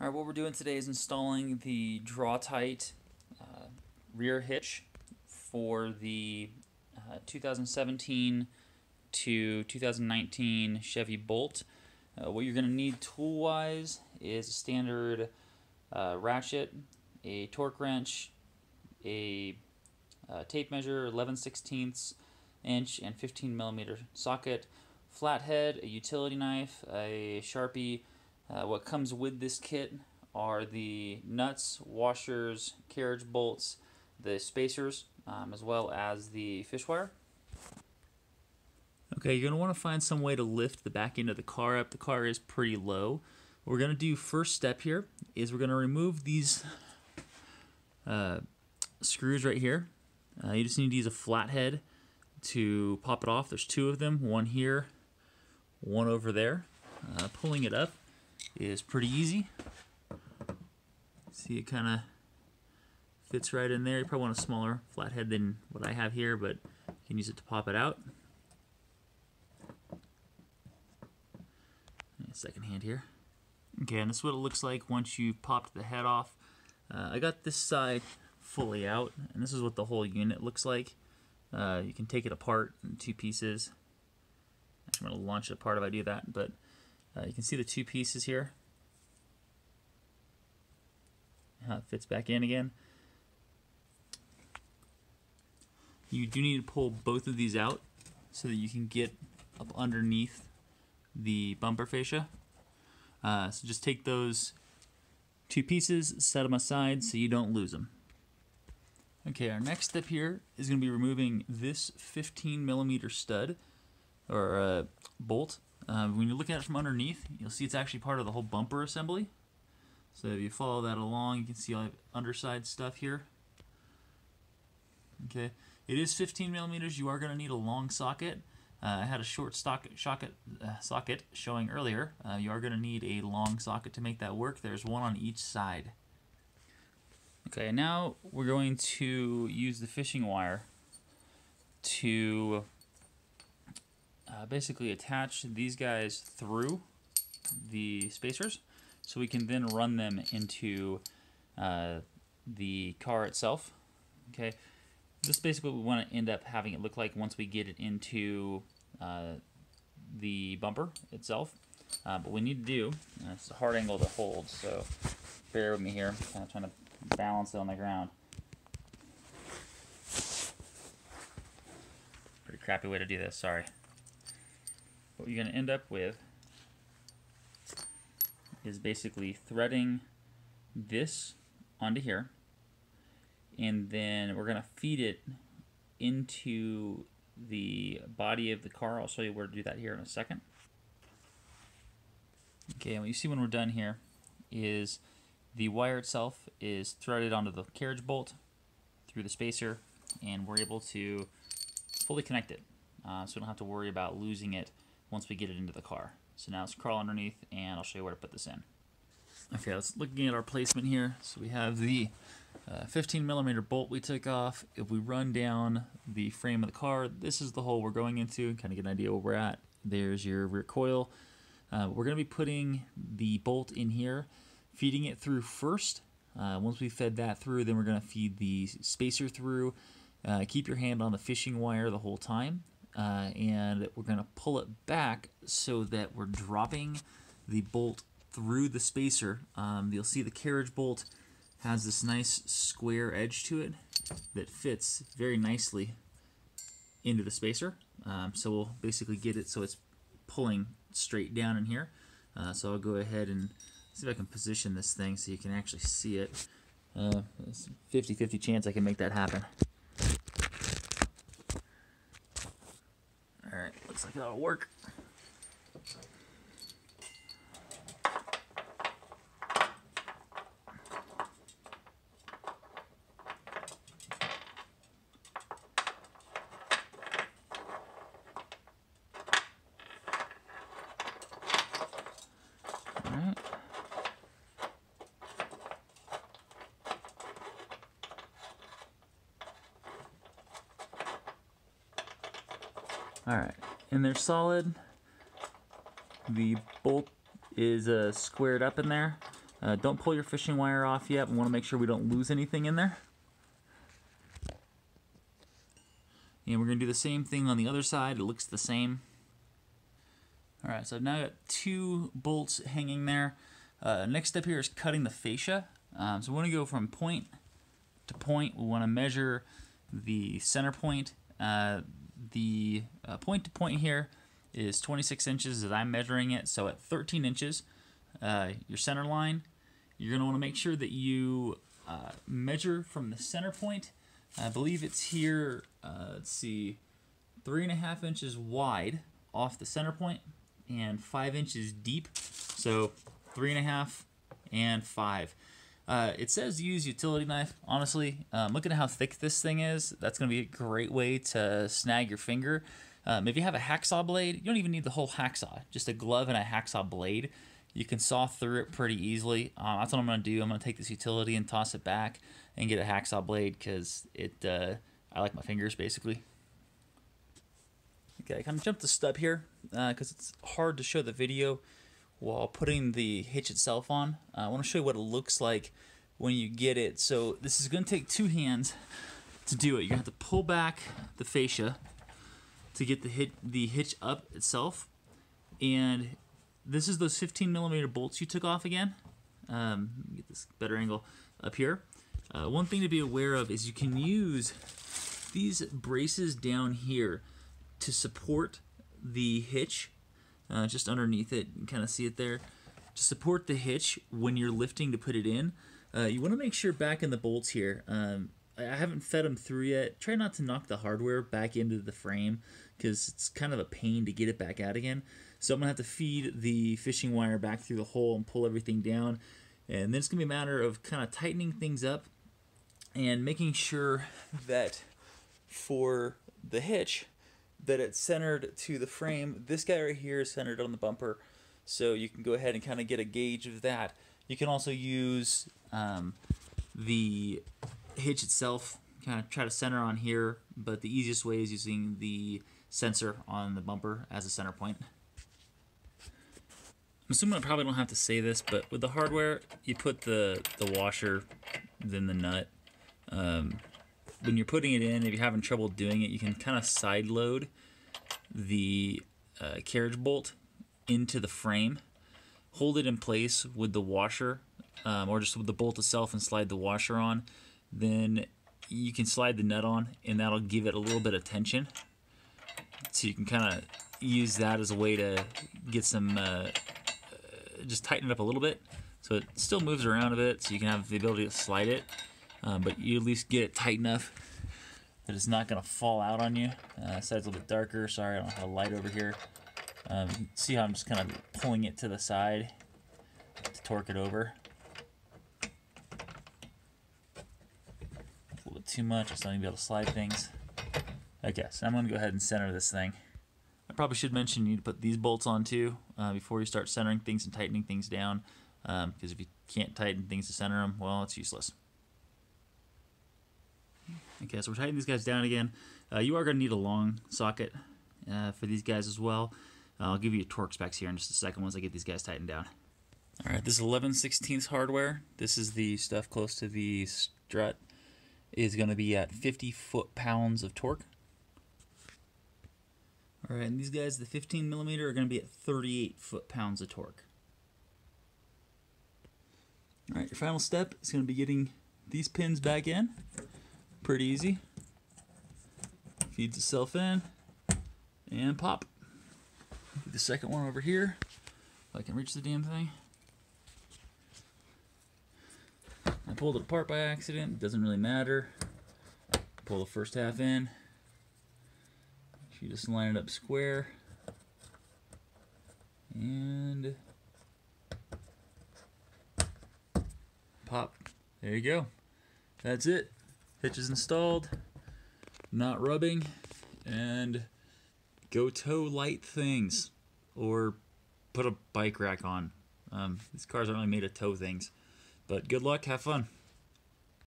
Alright, what we're doing today is installing the Drawtite rear hitch for the 2017 to 2019 Chevy Bolt. What you're going to need tool-wise is a standard ratchet, a torque wrench, a tape measure, 11/16 inch and 15 millimeter socket, flathead, a utility knife, a Sharpie. What comes with this kit are the nuts, washers, carriage bolts, the spacers, as well as the fish wire. Okay, you're going to want to find some way to lift the back end of the car up. The car is pretty low. What we're going to do first step here is we're going to remove these screws right here. You just need to use a flathead to pop it off. There's two of them, one here, one over there. Pulling it up is pretty easy. See, it kind of fits right in there. You probably want a smaller flathead than what I have here, but you can use it to pop it out. Second hand here. Okay, and this is what it looks like once you've popped the head off. I got this side fully out, and this is what the whole unit looks like. You can take it apart in two pieces. I'm going to launch it apart if I do that, but you can see the two pieces here. How it fits back in again. You do need to pull both of these out so that you can get up underneath the bumper fascia. So just take those two pieces, set them aside so you don't lose them. Okay, our next step here is going to be removing this 15 millimeter stud or bolt. When you look at it from underneath, you'll see it's actually part of the whole bumper assembly. So if you follow that along, you can see all the underside stuff here. Okay, it is 15 millimeters. You are going to need a long socket. I had a short socket showing earlier. You are going to need a long socket to make that work. There's one on each side. Okay, now we're going to use the fishing wire to basically attach these guys through the spacers so we can then run them into the car itself. Okay, this is basically what we want to end up having it look like once we get it into the bumper itself. But we need to do, it's a hard angle to hold, so bear with me here. I'm kind of trying to balance it on the ground. Pretty crappy way to do this, sorry. What you're going to end up with is basically threading this onto here, and then we're going to feed it into the body of the car. I'll show you where to do that here in a second. Okay, and what you see when we're done here is the wire itself is threaded onto the carriage bolt through the spacer, and we're able to fully connect it. So we don't have to worry about losing it once we get it into the car. So now let's crawl underneath and I'll show you where to put this in. Okay, let's looking at our placement here. So we have the 15 millimeter bolt we took off. If we run down the frame of the car, this is the hole we're going into. Kind of get an idea where we're at. There's your rear coil. We're going to be putting the bolt in here, feeding it through first. Once we fed that through, then we're going to feed the spacer through. Keep your hand on the fishing wire the whole time. And we're going to pull it back so that we're dropping the bolt through the spacer. You'll see the carriage bolt has this nice square edge to it that fits very nicely into the spacer. So we'll basically get it so it's pulling straight down in here. So I'll go ahead and see if I can position this thing so you can actually see it. There's a 50-50 chance I can make that happen. Alright, looks like that'll work. Alright. Alright, and they're solid. The bolt is squared up in there. Don't pull your fishing wire off yet. We want to make sure we don't lose anything in there. And we're going to do the same thing on the other side. It looks the same. Alright, so I've now got 2 bolts hanging there. Next step here is cutting the fascia. So we want to go from point to point. We want to measure the center point. The point to point here is 26 inches as I'm measuring it. So at 13 inches, your center line, you're going to want to make sure that you measure from the center point. I believe it's here, let's see, 3.5 inches wide off the center point and 5 inches deep. So 3.5 and 5. It says use utility knife. Honestly, looking at how thick this thing is, that's going to be a great way to snag your finger. If you have a hacksaw blade, you don't even need the whole hacksaw. Just a glove and a hacksaw blade. You can saw through it pretty easily. That's what I'm going to do. I'm going to take this utility and toss it back and get a hacksaw blade because I like my fingers basically. Okay, I kind of jumped the stub here because it's hard to show the video while putting the hitch itself on. I want to show you what it looks like when you get it. So this is going to take 2 hands to do it. You're going to have to pull back the fascia to get the hitch up itself. And this is those 15mm bolts you took off again. Get this better angle up here. One thing to be aware of is you can use these braces down here to support the hitch. Just underneath it, you can kind of see it there. To support the hitch when you're lifting to put it in, you want to make sure back in the bolts here. I haven't fed them through yet. Try not to knock the hardware back into the frame because it's kind of a pain to get it back out again. So I'm going to have to feed the fishing wire back through the hole and pull everything down. And then it's going to be a matter of kind of tightening things up and making sure that for the hitch, that it's centered to the frame. This guy right here is centered on the bumper, so you can go ahead and kind of get a gauge of that. You can also use the hitch itself, kind of try to center on here, but the easiest way is using the sensor on the bumper as a center point. I'm assuming I probably don't have to say this, but with the hardware, you put the washer, then the nut. When you're putting it in, if you're having trouble doing it, you can kind of side load the carriage bolt into the frame, hold it in place with the washer, or just with the bolt itself and slide the washer on. Then you can slide the nut on, and that'll give it a little bit of tension. So you can kind of use that as a way to get some, just tighten it up a little bit. So it still moves around a bit, so you can have the ability to slide it. But you at least get it tight enough that it's not going to fall out on you. Side's a little bit darker. Sorry, I don't have a light over here. See how I'm just kind of pulling it to the side to torque it over. A little bit too much. I still need to be able to slide things. Okay, so I'm going to go ahead and center this thing. I probably should mention you need to put these bolts on too before you start centering things and tightening things down. Because if you can't tighten things to center them, well, it's useless. Okay, so we're tightening these guys down again. You are going to need a long socket for these guys as well. I'll give you torque specs here in just a second once I get these guys tightened down. Alright, this is 11/16 hardware. This is the stuff close to the strut. Is going to be at 50 foot-pounds of torque. Alright, and these guys, the 15mm, are going to be at 38 foot-pounds of torque. Alright, your final step is going to be getting these pins back in. Pretty easy. Feeds itself in and pop. The second one over here, if I can reach the damn thing. I pulled it apart by accident, doesn't really matter. Pull the first half in. You just line it up square. And pop. There you go. That's it. Hitch is installed, not rubbing, and go tow light things, or put a bike rack on. These cars aren't really made to tow things, but good luck, have fun.